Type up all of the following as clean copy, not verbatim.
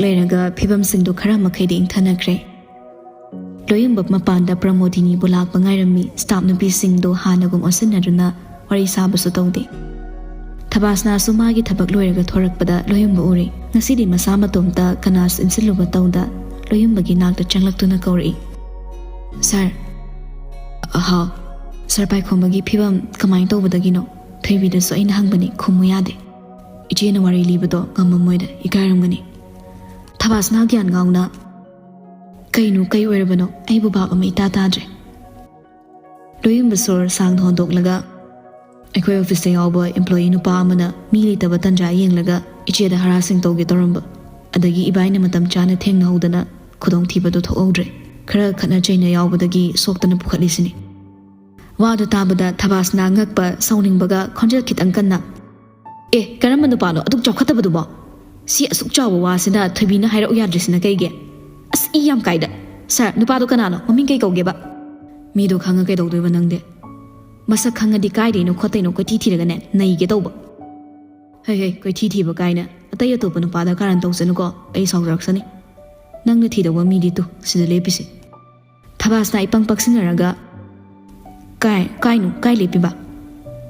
ꯂꯩꯔꯒ ꯐꯤꯕꯝꯁꯤꯡꯗꯨ ꯈꯔ ꯃꯈꯩꯗꯤ ꯏꯪꯊꯅꯈ꯭ꯔꯦ ꯂꯣꯌꯨꯝꯕ ꯃꯄꯥꯟꯗ ꯄ꯭ꯔꯃꯣꯗꯤꯅꯤꯕꯨ ꯂꯥꯛꯄ ꯉꯥꯏꯔꯝꯃꯤ ꯁ꯭ꯇꯥꯐ ꯅꯨꯄꯤꯁꯤꯡꯗꯨ ꯍꯥꯟꯅꯒꯨꯝ ꯑꯣꯟꯁꯤꯟꯅꯗꯨꯅ ꯋꯥꯔꯤ ꯁꯥꯕꯁꯨ ꯇꯧꯗꯦ ꯊꯕꯥꯁꯅꯥꯁꯨ ꯃꯥꯒꯤ ꯊꯕꯛ ꯂꯣꯏꯔꯒ ꯊꯣꯔꯛꯄꯗ ꯂꯣꯌꯨꯝꯕ ꯎꯔꯦ ꯉꯁꯤꯗꯤ ꯃꯁꯥ ꯃꯇꯣꯝꯇ ꯀꯅꯥꯁꯨ ꯏꯟꯁꯤꯜꯂꯨꯕ ꯇꯧꯗ ꯂꯣꯌꯨꯝꯕꯒꯤ ꯅꯥꯛꯇ ꯆꯪꯂꯛꯇꯨꯅ ꯀꯧꯔꯛꯏ ꯁꯥꯔ ꯍꯥꯎ ꯁꯥꯔ ꯄꯥꯏꯈꯣꯝꯕꯒꯤ ꯐꯤꯕꯝ ꯀꯃꯥꯏꯅ ꯇꯧꯕꯗꯒꯤꯅꯣ ꯊꯣꯏꯕꯤꯗꯁꯨ ꯑꯩꯅ ꯍꯪꯕꯅꯤ ꯈꯨꯝꯃꯨ ꯌꯥꯗꯦ ꯏꯆꯦꯅ ꯋꯥꯔꯤ ꯂꯤꯕꯗꯣ ꯉꯝꯃꯝꯃꯣꯏꯗ ꯏꯀꯥꯏꯔꯝꯒꯅꯤ ꯊꯕꯥꯁꯅꯥ ꯒ꯭ꯌꯥꯟ ꯉꯥꯎꯅ ꯀꯩꯅꯣ ꯀꯩ ꯑꯣꯏꯔꯕꯅꯣ ꯑꯩꯕꯨ ꯚꯥꯞ ꯑꯃ ꯏꯇꯥ ꯇꯥꯗ꯭ꯔꯦ ꯂꯣꯌꯨꯝꯕ ꯁꯣꯔ ꯁꯥꯡꯅ ꯍꯣꯟꯗꯣꯛꯂꯒ ꯑꯩꯈꯣꯏ ꯑꯣꯐꯤꯁꯇ ꯌꯥꯎꯕ ꯏꯝꯄ꯭ꯂꯣꯌꯤ ꯅꯨꯄꯥ ꯑꯃꯅ ꯃꯤ ꯂꯩꯇꯕ ꯇꯟꯖꯥ ꯌꯦꯡꯂꯒ ꯏꯆꯦꯗ ꯍꯔꯥꯁꯤꯡ ꯇꯧꯒꯦ ꯇꯧꯔꯝꯕ ꯑꯗꯒꯤ ꯏꯕꯥꯏꯅ ꯃꯇꯝ ꯆꯥꯅ ꯊꯦꯡꯅꯍꯧꯗꯅ ꯈꯨꯗꯣꯡꯊꯤꯕꯗꯨ ꯊꯣꯛꯍꯧꯗ꯭ꯔꯦ ꯈꯔ ꯈꯠꯅ ꯆꯩꯅ ꯌꯥꯎꯕꯗꯒꯤ ꯁꯣꯛꯇꯅ ꯄꯨꯈꯠꯂꯤꯁꯤꯅꯤ ꯋꯥꯗꯨ ꯇꯥꯕꯗ ꯊꯕꯥꯁꯅꯥ ꯉꯛꯄ ꯁꯥꯎꯅꯤꯡꯕꯒ ꯈꯣꯟꯖꯦꯜ ꯈꯤꯇꯪ ꯀꯟꯅ ꯀꯔꯝꯕ ꯅꯨꯄꯥꯅꯣ ꯑꯗꯨꯛ ꯆꯥꯎꯈꯠꯇꯕꯗꯨꯕꯣ ꯁꯤ ꯑꯁꯨꯛ ꯆꯥꯎꯕ ꯋꯥꯁꯤꯅ ꯊꯣꯏꯕꯤꯅ ꯍꯥꯏꯔꯛꯎ ꯌꯥꯗ꯭ꯔꯤꯁꯤꯅ ꯀꯩꯒꯤ ꯑꯁ ꯏ ꯌꯥꯝ ꯀꯥꯏꯗ ꯁꯥꯔ ꯅꯨꯄꯥꯗꯣ ꯀꯅꯥꯅꯣ ꯃꯃꯤꯡ ꯀꯩ ꯀꯧꯒꯦꯕ ꯃꯤꯗꯣ ꯈꯪꯉ ꯀꯩꯗꯧꯗꯣꯏꯕ ꯅꯪꯗꯤ ꯃꯁꯛ ꯈꯪꯉꯗꯤ ꯀꯥꯏꯗꯩꯅꯣ ꯈꯣꯠꯇꯩꯅꯣ ꯀꯣꯏꯊꯤ ꯊꯤꯔꯒꯅꯦ ꯅꯩꯒꯦ ꯇꯧꯕ ꯍꯩ ꯀꯣꯏꯊꯤ ꯊꯤꯕ ꯀꯥꯏꯅ ꯑꯇꯩ ꯑꯇꯣꯞꯄ ꯅꯨꯄꯥꯗ ꯀꯥꯔꯟ ꯇꯧꯁꯅꯨꯀꯣ ꯑꯩ ꯁꯥꯎꯖꯔꯛꯁꯅꯤ ꯅꯪꯅ ꯊꯤꯗꯧꯕ ꯃꯤꯗꯤ ꯇꯨ ꯁꯤꯗ ꯂꯦꯞꯄꯤꯁꯦ ꯊꯕꯥꯁꯅꯥ ꯏꯄꯪ ꯄꯛꯁꯤꯟꯅꯔꯒ ꯀꯥꯏ ꯂꯦꯞꯄꯤꯕ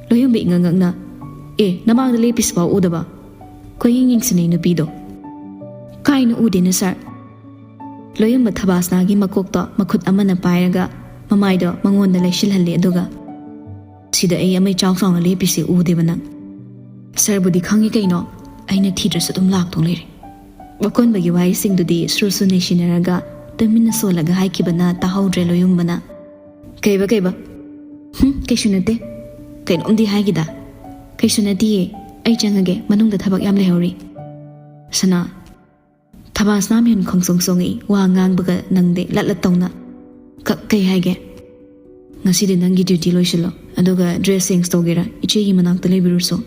ꯂꯣꯌꯨꯝꯕ ꯏꯉꯛꯉꯛꯅ ꯅꯃꯥꯡꯗ ꯂꯦꯞꯄꯤꯁꯤꯐꯥꯎ ꯎꯗꯕ ꯀꯣꯏꯌꯦꯡ ꯌꯦꯡꯁꯤꯟꯅꯩ ꯅꯨꯄꯤꯗꯣ ꯀꯥꯏꯅ ꯎꯗꯦꯅ ꯁꯥꯔ ꯂꯣꯌꯨꯝꯕ ꯊꯕꯥꯁꯅꯥꯒꯤ ꯃꯀꯣꯛꯇꯣ ꯃꯈꯨꯠ ꯑꯃꯅ ꯄꯥꯏꯔꯒ ꯃꯃꯥꯏꯗꯣ ꯃꯉꯣꯟꯗ ꯂꯩꯁꯤꯜꯍꯜꯂꯤ ꯑꯗꯨꯒ ꯁꯤꯗ ꯑꯩ ꯑꯃꯩ ꯆꯥꯎ ꯆꯥꯎꯅ ꯂꯦꯞꯄꯤꯁꯤ ꯎꯗꯦꯕ ꯅꯪ ꯁꯥꯔꯕꯨꯗꯤ ꯈꯪꯉꯤ ꯀꯩꯅꯣ ꯑꯩꯅ ꯊꯤꯗ꯭ꯔꯁꯨ ꯑꯗꯨꯝ ꯂꯥꯛꯇꯧ ꯂꯩꯔꯦ ꯑꯀꯣꯟꯕꯒꯤ ꯋꯥꯍꯩꯁꯤꯡꯗꯨꯗꯤ ꯁ꯭ꯔꯨ ꯅꯩꯁꯤꯟꯅꯔꯒ ꯇꯨꯃꯤꯟꯅ ꯁꯣꯜꯂꯒ ꯍꯥꯏꯈꯤꯕꯅ ꯇꯥꯍꯧꯗ꯭ꯔꯦ ꯂꯣꯌꯨꯝꯕꯅ ꯀꯩꯕ ꯀꯩꯁꯨ ꯅꯠꯇꯦ ꯀꯩꯅꯣꯝꯗꯤ ꯍꯥꯏꯒꯤꯗ ꯀꯩꯁꯨ ꯅꯠꯇꯤꯌꯦ ꯑꯩ ꯆꯪꯉꯒꯦ ꯃꯅꯨꯡꯗ ꯊꯕꯛ ꯌꯥꯝ ꯂꯩꯍꯧꯔꯤ ꯁꯅꯥ ꯊꯕꯥꯁꯅꯥ ꯃꯤꯍꯨꯟ ꯈꯣꯡꯁꯣꯡ ꯁꯣꯡꯉꯤ ꯋꯥ ꯉꯥꯡꯕꯒ ꯅꯪꯗꯦ ꯂꯠꯂꯠ ꯇꯧꯅ ꯀꯩ ꯍꯥꯏꯒꯦ ꯉꯁꯤꯗꯤ ꯅꯪꯒꯤ ꯗ꯭ꯌꯨꯇꯤ ꯂꯣꯏꯁꯤꯜꯂꯣ ꯑꯗꯨꯒ ꯗ꯭ꯔꯦꯁ ꯆꯦꯟꯖ ꯇꯧꯒꯦꯔꯥ ꯏꯆꯦꯒꯤ ꯃꯅꯥꯛꯇ ꯂꯩꯕꯤꯔꯨꯁꯨ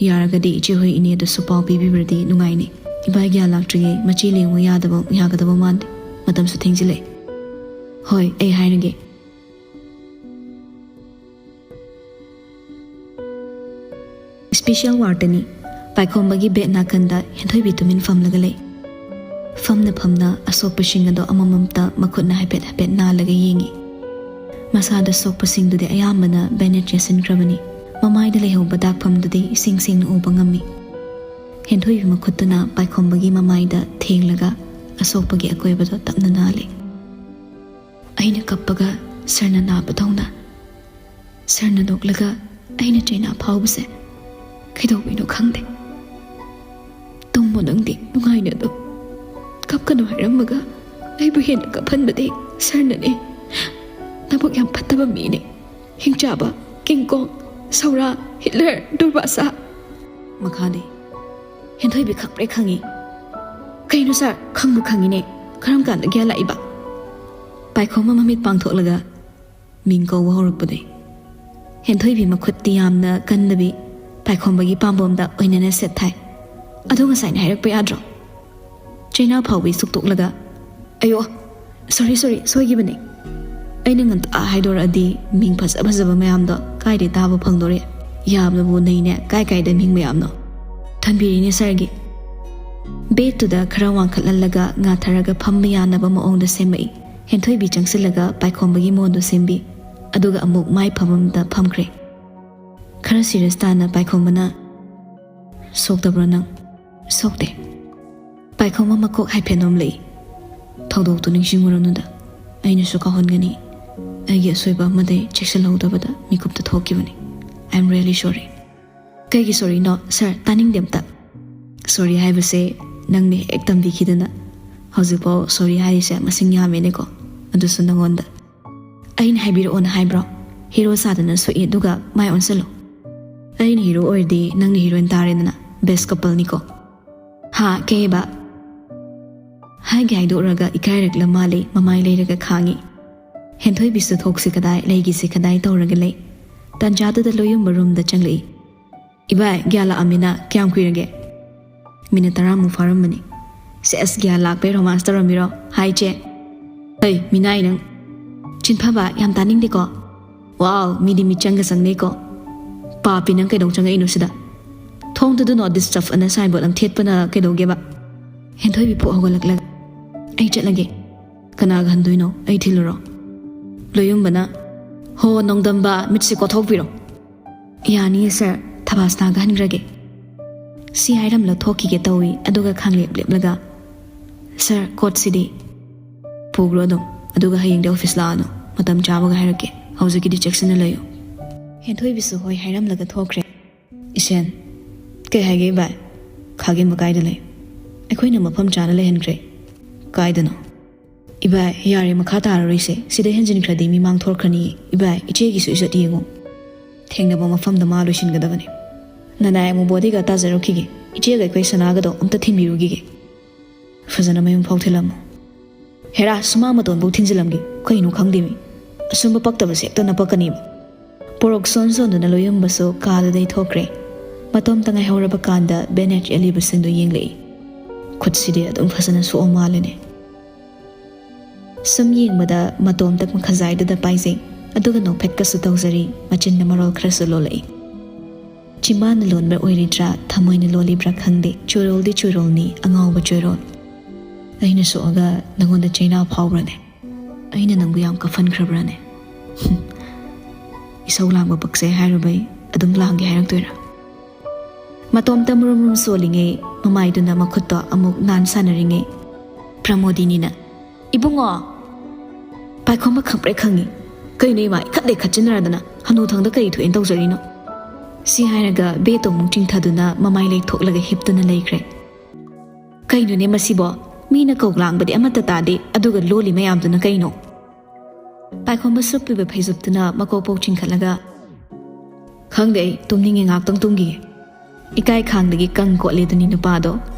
ꯌꯥꯔꯒꯗꯤ ꯏꯆꯦ ꯍꯣꯏ ꯏꯅꯦꯗꯁꯨ ꯄꯥꯎ ꯄꯤꯕꯤꯕ꯭ꯔꯗꯤ ꯅꯨꯡꯉꯥꯏꯅꯤ ꯏꯕꯥꯏ ꯒ꯭ꯌꯥꯟ ꯂꯥꯛꯇ꯭ꯔꯤꯉꯩ ꯃꯆꯤ ꯂꯦꯡꯉꯨ ꯌꯥꯒꯗꯕ ꯃꯥꯟꯗꯦ ꯃꯇꯝꯁꯨ ꯊꯦꯡꯖꯤꯜꯂꯛꯑꯦ ꯍꯣꯏ ꯑꯩ ꯍꯥꯏꯔꯒꯦ ꯁ꯭ꯄꯦꯁꯤꯌꯦꯜ ꯋꯥꯔꯗꯅꯤ ꯄꯥꯏꯈꯣꯝꯕꯒꯤ ꯕꯦꯠ ꯅꯥꯀꯟꯗ ꯍꯦꯟꯊꯣꯏꯕꯤ ꯇꯨꯃꯤꯟ ꯐꯝꯂꯒ ꯂꯩ ꯐꯝꯅ ꯑꯁꯣꯛꯄꯁꯤꯡ ꯑꯗꯣ ꯑꯃꯃꯝꯇ ꯃꯈꯨꯠꯅ ꯍꯥꯏꯐꯦꯠ ꯅꯥꯜꯂꯒ ꯌꯦꯡꯉꯤ ꯃꯁꯥꯗ ꯁꯣꯛꯄꯁꯤꯡꯗꯨꯗꯤ ꯑꯌꯥꯝꯕꯅ ꯕꯦꯅꯦꯠ ꯌꯦꯠꯁꯤꯟꯈ꯭ꯔꯕꯅꯤ ꯃꯃꯥꯏꯗ ꯂꯩꯍꯧꯕ ꯗꯥꯛꯐꯝꯗꯨꯗꯤ ꯏꯁꯤꯡ ꯁꯦꯡꯅ ꯎꯕ ꯉꯝꯃꯤ ꯍꯦꯟꯊꯣꯏꯕꯤ ꯃꯈꯨꯠꯇꯨꯅ ꯄꯥꯏꯈꯣꯝꯕꯒꯤ ꯃꯃꯥꯏꯗ ꯊꯦꯡꯂꯒ ꯑꯁꯣꯛꯄꯒꯤ ꯑꯀꯣꯏꯕꯗꯣ ꯇꯞꯅ ꯅꯥꯜꯂꯤ ꯑꯩꯅ ꯀꯞꯄꯒ ꯁꯔꯅ ꯅꯥꯕꯗꯧꯅ ꯁꯔꯅ ꯅꯣꯛꯂꯒ ꯑꯩꯅ ꯆꯩꯅꯥ ꯐꯥꯎꯕꯁꯦ ꯀꯩꯗꯧꯕꯩꯅꯣ ꯈꯪꯗꯦ ꯇꯨꯝꯃꯣ ꯅꯪꯗꯤ ꯅꯨꯡꯉꯥꯏꯅ ꯑꯗꯨꯝ ꯀꯞꯀꯅꯨ ꯍꯥꯏꯔꯝꯃꯒ ꯑꯩꯕꯨ ꯍꯦꯟꯅ ꯀꯞꯍꯟꯕꯗꯤ ꯁꯔꯅꯅꯦ ꯅꯕꯨꯛ ꯌꯥꯝ ꯐꯠꯇꯕ ꯃꯤꯅꯦ ꯍꯤꯡꯆꯥꯕ ꯀꯤꯡꯀꯣꯡ ꯁꯧꯔꯥ ꯍꯤꯠꯂꯔ ꯗꯨꯔꯕꯥꯁꯥ ꯃꯈꯥꯗꯤ ꯍꯦꯟꯊꯣꯏꯕꯤ ꯈꯪꯄ꯭ꯔꯦ ꯈꯪꯉꯤ ꯀꯩꯅꯣ ꯁꯥꯔ ꯈꯪꯕꯨ ꯈꯪꯉꯤꯅꯦ ꯀꯔꯝ ꯀꯥꯟꯗ ꯒ꯭ꯌꯥꯟ ꯂꯥꯛꯏꯕ ꯄꯥꯏꯈꯣꯝꯕ ꯃꯃꯤꯠ ꯄꯥꯡꯊꯣꯛꯂꯒ ꯃꯤꯡ ꯀꯧꯕ ꯍꯧꯔꯛꯄꯗꯩ ꯍꯦꯟꯊꯣꯏꯕꯤ ꯃꯈꯨꯠꯇꯤ ꯌꯥꯝꯅ ꯀꯟꯗꯕꯤ ꯄꯥꯏꯈꯣꯝꯕꯒꯤ ꯄꯥꯝꯕꯣꯝꯗ ꯑꯣꯏꯅꯅ ꯁꯦꯠ ꯊꯥꯏ ꯑꯗꯣ ꯉꯁꯥꯏꯅ ꯍꯥꯏꯔꯛꯄ ꯌꯥꯗ꯭ꯔꯣ ꯆꯩꯅꯥ ꯐꯥꯎꯕꯤ ꯁꯨꯛꯇꯣꯛꯂꯒ ꯑꯌꯣ ꯁꯣꯔꯤ ꯁꯣꯏꯈꯤꯕꯅꯦ ꯑꯩꯅ ꯉꯟꯇꯥ ꯍꯥꯏꯗꯣꯔꯛꯑꯗꯤ ꯃꯤꯡ ꯐꯖꯕ ꯃꯌꯥꯝꯗꯣ ꯀꯥꯏꯗꯩ ꯇꯥꯕ ꯐꯪꯗꯣꯔꯦ ꯌꯥꯝꯅꯕꯨ ꯅꯩꯅꯦ ꯀꯥꯏꯗ ꯃꯤꯡ ꯃꯌꯥꯝꯅꯣ ꯊꯟꯕꯤꯔꯤꯅꯦ ꯁꯥꯔꯒꯤ ꯕꯦꯠꯇꯨꯗ ꯈꯔ ꯋꯥꯡꯈꯠꯍꯜꯂꯒ ꯉꯥꯊꯔꯒ ꯐꯝꯕ ꯌꯥꯅꯕ ꯃꯑꯣꯡꯗ ꯁꯦꯝꯃꯛꯏ ꯍꯦꯟꯊꯣꯏꯕꯤ ꯆꯪꯁꯤꯜꯂꯒ ꯄꯥꯏꯈꯣꯝꯕꯒꯤ ꯃꯣꯟꯗꯨ ꯁꯦꯝꯕꯤ ꯑꯗꯨꯒ ꯑꯃꯨꯛ ꯃꯥꯏ ꯐꯝꯐꯝꯗ ꯐꯝꯈ꯭ꯔꯦ ꯈꯔ ꯁꯤꯔꯤꯌꯁ ꯇꯥꯅ ꯄꯥꯏꯈꯣꯝꯕꯅ ꯁꯣꯛꯇꯕ꯭ꯔꯣ ꯅꯪ ꯁꯣꯛꯇꯦ ꯄꯥꯏꯈꯣꯝꯕ ꯃꯀꯣꯛ ꯍꯥꯏꯐꯦꯠ ꯅꯣꯝꯂꯛꯏ ꯊꯧꯗꯣꯛꯇꯨ ꯅꯤꯡꯁꯤꯡꯉꯨꯔꯅꯨꯗ ꯑꯩꯅꯁꯨ ꯀꯥꯎꯍꯟꯒꯅꯤ ꯑꯩꯒꯤ ꯑꯁꯣꯏꯕ ꯑꯃꯗꯩ ꯆꯦꯛꯁꯤꯜꯍꯧꯗꯕꯗ ꯃꯤꯀꯨꯞꯇ ꯊꯣꯛꯈꯤꯕꯅꯤ ꯑꯥꯏ ꯑꯦꯝ ꯔꯤꯌꯦꯂꯤ ꯁꯣꯔꯤ ꯀꯩꯒꯤ ꯁꯣꯔꯤꯅꯣ ꯁꯥꯔ ꯇꯥꯅꯤꯡꯗꯦ ꯑꯝꯇ ꯁꯣꯔꯤ ꯍꯥꯏꯕꯁꯦ ꯅꯪꯅ ꯍꯦꯛ ꯇꯝꯕꯤꯈꯤꯗꯅ ꯍꯧꯖꯤꯛꯐꯥꯎ ꯁꯣꯔꯤ ꯍꯥꯏꯔꯤꯁꯦ ꯃꯁꯤꯡ ꯌꯥꯝꯃꯦꯅꯦꯀꯣ ꯑꯗꯨꯁꯨ ꯅꯪꯉꯣꯟꯗ ꯑꯩꯅ ꯍꯥꯏꯕꯤꯔꯛꯑꯣꯅ ꯍꯥꯏꯕ꯭ꯔꯣ ꯍꯤꯔꯣ ꯁꯥꯗꯅ ꯁꯣꯛꯏ ꯑꯗꯨꯒ ꯃꯥꯏ ꯑꯣꯟꯁꯜꯂꯣ ꯑꯩꯅ ꯍꯤꯔꯣ ꯑꯣꯏꯔꯗꯤ ꯅꯪꯅ ꯍꯤꯔꯣꯏꯟ ꯇꯥꯔꯦꯗꯅ ꯕꯦꯁ ꯀꯄꯜꯅꯤꯀꯣ ꯀꯩꯕ ꯍꯥꯏꯒꯦ ꯍꯥꯏꯗꯣꯛꯔꯒ ꯏꯀꯥꯏꯔꯛꯂ ꯃꯥꯜꯂꯤ ꯃꯃꯥꯏ ꯂꯩꯔꯒ ꯈꯥꯡꯉꯤ ꯍꯦꯟꯊꯣꯏꯕꯤꯁꯨ ꯊꯣꯛꯁꯤ ꯀꯗꯥꯏ ꯂꯩꯒꯤꯁꯤ ꯀꯗꯥꯏ ꯇꯧꯔꯒ ꯂꯩ ꯇꯟꯖꯥꯗꯨꯗ ꯂꯣꯌꯨꯝꯕ ꯔꯨꯝꯗ ꯆꯪꯂꯛꯏ ꯏꯕꯥꯏ ꯒ꯭ꯌꯥꯟ ꯂꯥꯛꯑꯝꯃꯤꯅ ꯀꯌꯥꯝ ꯀꯨꯏꯔꯒꯦ ꯃꯤꯅꯠ 10ꯃꯨꯛ ꯐꯥꯔꯝꯕꯅꯤ ꯁꯦꯁ ꯒ꯭ꯌꯥꯟ ꯂꯥꯛꯄꯩ ꯔꯣꯃꯥꯟꯁ ꯇꯧꯔꯝꯃꯤꯔꯣ ꯍꯥꯏ ꯆꯦ ꯃꯤꯅꯥꯏ ꯅꯪ ꯆꯤꯟꯐꯕ ꯌꯥꯝ ꯇꯥꯅꯤꯡꯗꯦꯀꯣ ꯋꯥꯎ ꯃꯤꯗꯤ ꯃꯤꯆꯪꯒ ꯆꯪꯅꯩꯀꯣ ꯄꯥꯄꯤ ꯅꯪ ꯀꯩꯗꯧ ꯆꯪꯉꯛꯏꯅꯣ ꯁꯤꯗ ꯊꯣꯡꯗꯨ ꯅꯣꯠ ꯗꯤꯁꯇꯔꯕ ꯑꯅ ꯁꯥꯏꯟꯕꯣꯔꯗ ꯑꯃ ꯊꯦꯠꯄꯅ ꯀꯩꯗꯧꯒꯦꯕ ꯍꯦꯟꯊꯣꯏ ꯕꯤꯄꯣꯛ ꯍꯧꯒꯠꯂꯛꯂꯒ ꯑꯩ ꯆꯠꯂꯒꯦ ꯀꯅꯥꯒ ꯍꯟꯗꯣꯏꯅꯣ ꯑꯩ ꯊꯤꯜꯂꯨꯔꯣ ꯂꯣꯌꯨꯝꯕꯅ ꯍꯣ ꯅꯣꯡꯗꯝꯕ ꯃꯤꯠꯁꯦ ꯀꯣꯊꯣꯛꯄꯤꯔꯣ ꯌꯥꯅꯤꯌꯦ ꯁꯔ ꯊꯕꯥꯁꯅꯥꯒ ꯍꯟꯈ꯭ꯔꯒꯦ ꯁꯤ ꯍꯥꯏꯔꯝꯂ ꯊꯣꯛꯈꯤꯒꯦ ꯇꯧꯏ ꯑꯗꯨꯒ ꯈꯥꯡꯂꯦꯞ ꯂꯦꯞꯂꯒ ꯁꯔ ꯀꯣꯠꯁꯤꯗꯤ ꯄꯨꯈ꯭ꯔꯣ ꯑꯗꯨꯝ ꯑꯗꯨꯒ ꯍꯌꯦꯡꯗꯤ ꯑꯣꯐꯤꯁ ꯂꯥꯛꯑꯅꯨ ꯃꯇꯝ ꯆꯥꯕꯒ ꯍꯥꯏꯔꯛꯀꯦ ꯍꯧꯖꯤꯛꯀꯤꯗꯤ ꯆꯦꯛꯁꯤꯟꯅ ꯂꯩꯌꯨ ꯍꯦꯟꯊꯣꯏꯕꯤꯁꯨ ꯍꯣꯏ ꯍꯥꯏꯔꯝꯂꯒ ꯊꯣꯛꯈ꯭ꯔꯦ ꯏꯁꯦꯟ ꯀꯩ ꯍꯥꯏꯒꯦ ꯚꯥꯏ ꯈꯥꯒꯦꯝꯕ ꯀꯥꯏꯗ ꯂꯩ ꯑꯩꯈꯣꯏꯅ ꯃꯐꯝ ꯆꯥꯅ ꯂꯩꯍꯟꯈ꯭ꯔꯦ ꯀꯥꯏꯗꯅꯣ ꯏꯕꯥꯏ ꯌꯥꯔꯦ ꯃꯈꯥ ꯇꯥꯔꯔꯣꯏꯁꯦ ꯁꯤꯗ ꯍꯦꯟꯖꯤꯟꯈ꯭ꯔꯗꯤ ꯃꯤꯃꯥꯡ ꯊꯣꯛꯈ꯭ꯔꯅꯤꯌꯦ ꯏꯕꯥꯏ ꯏꯆꯦꯒꯤꯁꯨ ꯏꯖꯠ ꯌꯦꯡꯉꯨ ꯊꯦꯡꯅꯕ ꯃꯐꯝꯗ ꯃꯥ ꯂꯣꯏꯁꯤꯟꯒꯗꯕꯅꯤ ꯅꯅꯥꯏ ꯑꯃꯨꯛ ꯕꯣꯗꯤꯒ ꯇꯥꯖꯔꯛꯈꯤꯒꯦ ꯏꯆꯦꯒ ꯑꯩꯈꯣꯏ ꯁꯅꯥꯒꯗꯣ ꯑꯝꯇ ꯊꯤꯟꯕꯤꯔꯨꯈꯤꯒꯦ ꯐꯖꯅ ꯃꯌꯨꯝ ꯐꯥꯎ ꯊꯤꯜꯂꯝꯃꯨ ꯍꯦꯔꯥ ꯁꯨꯃꯥꯡ ꯃꯇꯣꯟꯐꯥꯎ ꯊꯤꯟꯖꯤꯜꯂꯝꯒꯦ ꯀꯩꯅꯣ ꯈꯪꯗꯦꯃꯤ ꯑꯁꯨꯝꯕ ꯄꯛꯇꯕꯁꯦ ꯍꯦꯛꯇ ꯅꯄꯛꯀꯅꯤꯕ ꯄꯣꯔꯣꯛ ꯁꯣꯟꯗꯨꯅ ꯂꯣꯌꯨꯝꯕꯁꯨ ꯀꯥꯗꯨꯗꯩ ꯊꯣꯛꯈ꯭ꯔꯦ ꯃꯇꯣꯝꯇ ꯉꯥꯏꯍꯧꯔꯕ ꯀꯥꯟꯗ ꯕꯦꯅꯦꯠ ꯌꯦꯠꯂꯤꯕꯁꯤꯡꯗꯨ ꯌꯦꯡꯂꯛꯏ ꯈꯨꯠꯁꯤꯗꯤ ꯑꯗꯨꯝ ꯐꯖꯅ ꯁꯣꯛꯑ ꯃꯥꯜꯂꯦꯅꯦ ꯁꯨꯝ ꯌꯦꯡꯕꯗ ꯃꯇꯣꯝꯇ ꯈꯖꯥꯏꯗꯨꯗ ꯄꯥꯏꯖꯩ ꯑꯗꯨꯒ ꯅꯣꯛꯐꯦꯠꯀꯁꯨ ꯇꯧꯖꯔꯤ ꯃꯆꯤꯟꯅ ꯃꯔꯣꯜ ꯈꯔꯁꯨ ꯂꯣꯜꯂꯛꯏ ꯆꯤꯝꯕꯥꯟꯅ ꯂꯣꯟꯕ ꯑꯣꯏꯔꯤꯗ꯭ꯔꯥ ꯊꯃꯣꯏꯅ ꯂꯣꯜꯂꯤꯕ꯭ꯔꯥ ꯈꯪꯗꯦ ꯆꯣꯏꯔꯣꯜꯗꯤ ꯆꯣꯏꯔꯣꯜꯅꯤ ꯑꯉꯥꯎꯕ ꯆꯣꯏꯔꯣꯜ ꯑꯩꯅ ꯁꯣꯛꯑꯒ ꯅꯪꯉꯣꯟꯗ ꯆꯩꯅꯥ ꯐꯥꯎꯕ꯭ꯔꯅꯦ ꯑꯩꯅ ꯅꯪꯕꯨ ꯌꯥꯝ ꯀꯞꯐꯟꯈ꯭ꯔꯕ꯭ꯔꯅꯦ ꯏꯁꯧ ꯂꯥꯡꯕ ꯄꯛꯆꯩ ꯍꯥꯏꯔꯨꯕꯩ ꯑꯗꯨꯝ ꯂꯥꯡꯒꯦ ꯍꯥꯏꯔꯛꯇꯣꯏꯔꯥ ꯃꯇꯣꯝꯇ ꯃꯨꯔꯨꯝ ꯃꯨꯔꯨꯝ ꯁꯣꯜꯂꯤꯉꯩ ꯃꯃꯥꯏꯗꯨꯅ ꯃꯈꯨꯠꯇꯣ ꯑꯃꯨꯛ ꯅꯥꯟ ꯁꯥꯟꯅꯔꯤꯉꯩ ꯄ꯭ꯔꯃꯣꯗꯤꯅꯤꯅ ꯏꯕꯨꯡꯉꯣ ꯄꯥꯏꯈꯣꯝꯕ ꯈꯪꯄ꯭ꯔꯦ ꯈꯪꯉꯤ ꯀꯩꯅꯣ ꯏꯃꯥ ꯏꯈꯠꯂꯦ ꯈꯠꯆꯤꯟꯅꯔꯗꯅ ꯍꯅꯨꯊꯪꯗ ꯀꯔꯤ ꯊꯣꯛꯑꯦꯅ ꯇꯧꯖꯔꯤꯅꯣ ꯁꯤ ꯍꯥꯏꯔꯒ ꯕꯦꯇꯣꯃꯨꯛ ꯆꯤꯡꯊꯗꯨꯅ ꯃꯃꯥꯏ ꯂꯩꯊꯣꯛꯂꯒ ꯍꯤꯞꯇꯨꯅ ꯂꯩꯈ꯭ꯔꯦ ꯀꯩꯅꯣꯅꯦ ꯃꯁꯤꯕꯣ ꯃꯤꯅ ꯀꯧꯒ꯭ꯂꯥꯡꯕꯗꯤ ꯑꯃꯠꯇ ꯇꯥꯗꯦ ꯑꯗꯨꯒ ꯂꯣꯜꯂꯤ ꯃꯌꯥꯝꯗꯨꯅ ꯀꯩꯅꯣ ꯄꯥꯏꯈꯣꯝꯕ ꯁꯨꯞꯄꯤꯕ ꯐꯩꯖꯨꯞꯇꯨꯅ ꯃꯀꯣꯛꯄꯧ ꯆꯤꯡꯈꯠꯂꯒ ꯈꯪꯗꯦ ꯑꯩ ꯇꯨꯝꯅꯤꯡꯉꯦ ꯉꯥꯛꯇꯪ ꯇꯨꯝꯈꯤꯒꯦ ꯏꯀꯥꯏ ꯈꯥꯡꯗꯒꯤ ꯀꯪ ꯀꯣꯠꯂꯦꯗꯨꯅꯤ ꯅꯨꯄꯥꯗꯣ